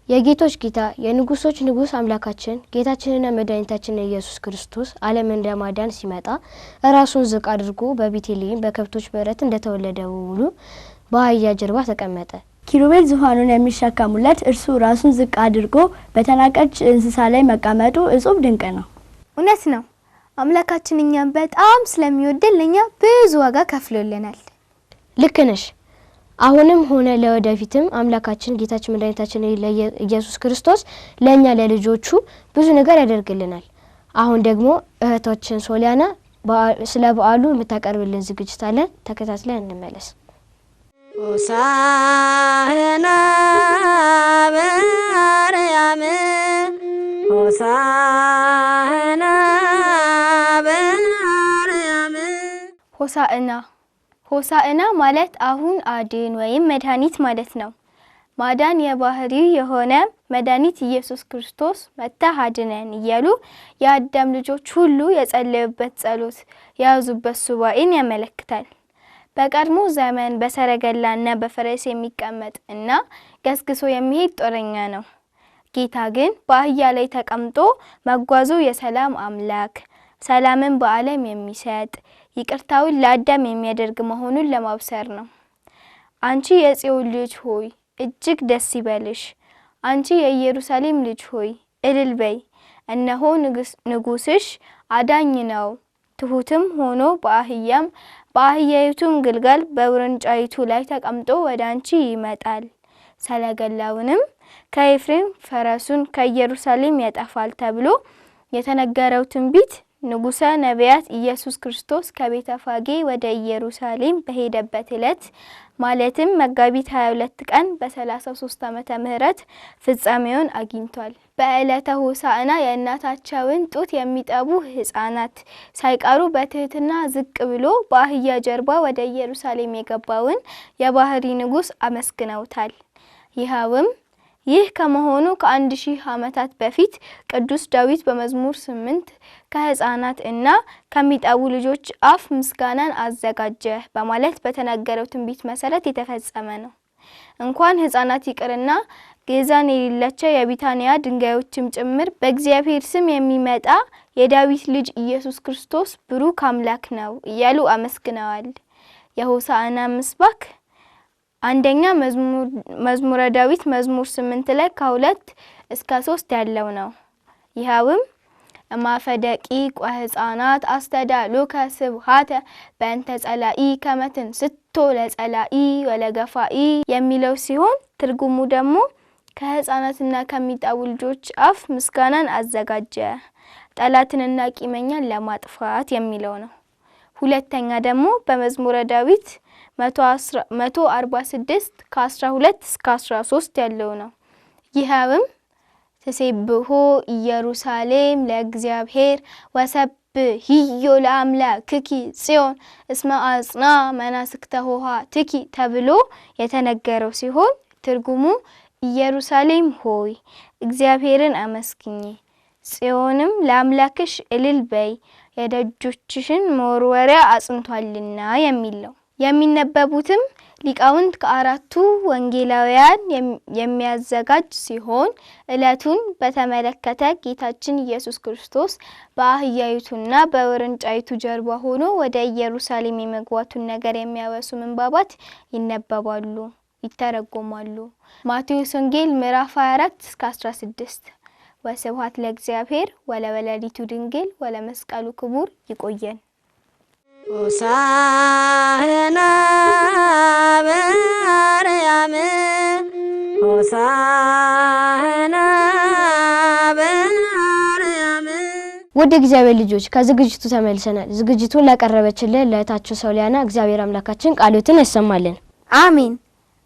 የጌቶች ጌታ የንጉሶች ንጉስ አምላካችን ጌታችንና መድኃኒታችን ኢየሱስ ክርስቶስ ዓለምን ለማዳን ሲመጣ ራሱን ዝቅ አድርጎ በቤተልሔም በከብቶች በረት እንደተወለደ ሁሉ በአህያ ጀርባ ተቀመጠ። ኪሩቤል ዙፋኑን የሚሸከሙለት እርሱ ራሱን ዝቅ አድርጎ በተናቀች እንስሳ ላይ መቀመጡ እጹብ ድንቅ ነው። እውነት ነው። አምላካችን እኛን በጣም ስለሚወደን ለኛ ብዙ ዋጋ ከፍሎልናል። ልክ ነሽ። አሁንም ሆነ ለወደፊትም አምላካችን ጌታችን መድኃኒታችን ኢየሱስ ክርስቶስ ለኛ ለልጆቹ ብዙ ነገር ያደርግልናል። አሁን ደግሞ እህታችን ሶሊያና ስለ በዓሉ የምታቀርብልን ዝግጅት አለ። ተከታትለን እንመለስ። ሆሳዕና በአርያም ሆሳዕና በአርያም ሆሳዕና ማለት አሁን አድን ወይም መድኃኒት ማለት ነው። ማዳን የባህሪው የሆነ መድኃኒት ኢየሱስ ክርስቶስ መጥተህ አድነን እያሉ የአዳም ልጆች ሁሉ የጸለዩበት ጸሎት ያዙበት ሱባኤን ያመለክታል። በቀድሞ ዘመን በሰረገላና በፈረስ የሚቀመጥ እና ገስግሶ የሚሄድ ጦረኛ ነው። ጌታ ግን በአህያ ላይ ተቀምጦ መጓዙ የሰላም አምላክ ሰላምን በዓለም የሚሰጥ ይቅርታውን ለአዳም የሚያደርግ መሆኑን ለማብሰር ነው። አንቺ የጽዮን ልጅ ሆይ እጅግ ደስ ይበልሽ፣ አንቺ የኢየሩሳሌም ልጅ ሆይ እልል በይ፣ እነሆ ንጉስሽ አዳኝ ነው፣ ትሁትም ሆኖ በአህያይቱም ግልገል በውርንጫይቱ ላይ ተቀምጦ ወደ አንቺ ይመጣል። ሰረገላውንም ከኤፍሬም ፈረሱን ከኢየሩሳሌም ያጠፋል ተብሎ የተነገረው ትንቢት ንጉሠ ነቢያት ኢየሱስ ክርስቶስ ከቤተፋጌ ወደ ኢየሩሳሌም በሄደበት ዕለት ማለትም መጋቢት 22 ቀን በ33 ዓመተ ምህረት ፍጻሜውን አግኝቷል። በዕለተ ሆሳዕና የእናታቸውን ጡት የሚጠቡ ሕፃናት ሳይቀሩ በትህትና ዝቅ ብሎ በአህያ ጀርባ ወደ ኢየሩሳሌም የገባውን የባህሪ ንጉስ አመስግነውታል። ይህ ከመሆኑ ከ1000 ዓመታት በፊት ቅዱስ ዳዊት በመዝሙር 8 ከሕፃናት እና ከሚጠቡ ልጆች አፍ ምስጋናን አዘጋጀ በማለት በተናገረው ትንቢት መሰረት የተፈጸመ ነው። እንኳን ሕፃናት ይቅርና ግዛን የሌላቸው የቢታንያ ድንጋዮችም ጭምር በእግዚአብሔር ስም የሚመጣ የዳዊት ልጅ ኢየሱስ ክርስቶስ ብሩክ አምላክ ነው እያሉ አመስግነዋል። የሆሳዕና ምስባክ አንደኛ መዝሙረ ዳዊት መዝሙር 8 ላይ ከ2 እስከ 3 ያለው ነው። ይኸውም እማፈደቂ ወሕፃናት አስተዳሉከ ስብሐተ በእንተ ጸላኢ ከመትን ስቶ ለጸላኢ ወለገፋኢ የሚለው ሲሆን ትርጉሙ ደግሞ ከሕፃናትና ከሚጠቡ ልጆች አፍ ምስጋናን አዘጋጀ ጠላትንና ቂመኛን ለማጥፋት የሚለው ነው። ሁለተኛ ደግሞ በመዝሙረ ዳዊት 146 ከ12 እስከ 13 ያለው ነው። ይኸውም ተሰብሖ ኢየሩሳሌም ለእግዚአብሔር ወሰብሕዮ ለአምላክኪ ጽዮን እስመ አጽና መናስክተ ኆኃትኪ ተብሎ የተነገረው ሲሆን ትርጉሙ ኢየሩሳሌም ሆይ እግዚአብሔርን አመስግኚ፣ ጽዮንም ለአምላክሽ እልል በይ፣ የደጆችሽን መወርወሪያ አጽንቷልና የሚል ነው። የሚነበቡትም ሊቃውንት ከአራቱ ወንጌላውያን የሚያዘጋጅ ሲሆን ዕለቱን በተመለከተ ጌታችን ኢየሱስ ክርስቶስ በአህያይቱና በውርንጫይቱ ጀርባ ሆኖ ወደ ኢየሩሳሌም የመግባቱን ነገር የሚያወሱ ምንባባት ይነበባሉ፣ ይተረጎማሉ። ማቴዎስ ወንጌል ምዕራፍ 24 እስከ 16 ወስብሐት ለእግዚአብሔር ወለወላዲቱ ድንግል ወለመስቀሉ ክቡር። ይቆየን። ሆሳዕና በአርያም ሆሳዕና በአርያም። ውድ እግዚአብሔር ልጆች ከዝግጅቱ ተመልሰናል። ዝግጅቱን ላቀረበችልን ለእህታችን ሶሊያና እግዚአብሔር አምላካችን ቃሉትን ያሰማልን። አሜን።